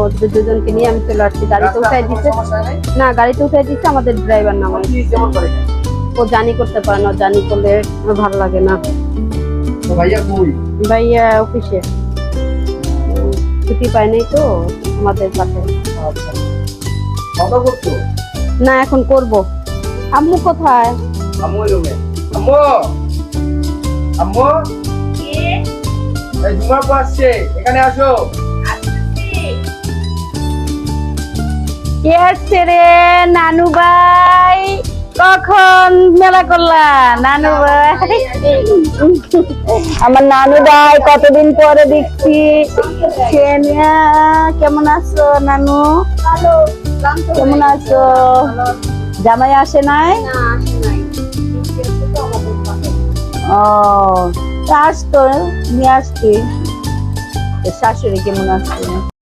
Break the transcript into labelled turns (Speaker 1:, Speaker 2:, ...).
Speaker 1: ওদের দুজনকে নিয়ে আমি চলে আসছি। গাড়িতে উঠাই দিচ্ছে না, গাড়িতে উঠাই দিচ্ছে আমাদের ড্রাইভার নামাই। ও জানি করতে পারে না, জানি করলে ভালো লাগে না। ভাইয়া অফিসে ছুটি পায় নাই তো আমাদের পাশে। না এখন করব। আম্মু কোথায়?
Speaker 2: আম্মু রুমে। আম্মু আম্মু এই জুমা আপু আসছে, এখানে আসো।
Speaker 1: কে আসছে রে? নানু ভাই কখন মেলা করলা? নানু ভাই, আমার নানু ভাই কতদিন পরে দেখছি। কেমন আছো নানু? কেমন আছো? জামাই আসে নাই? ও আসতো, নিয়ে আসছি। শাশুড়ি কেমন আছে?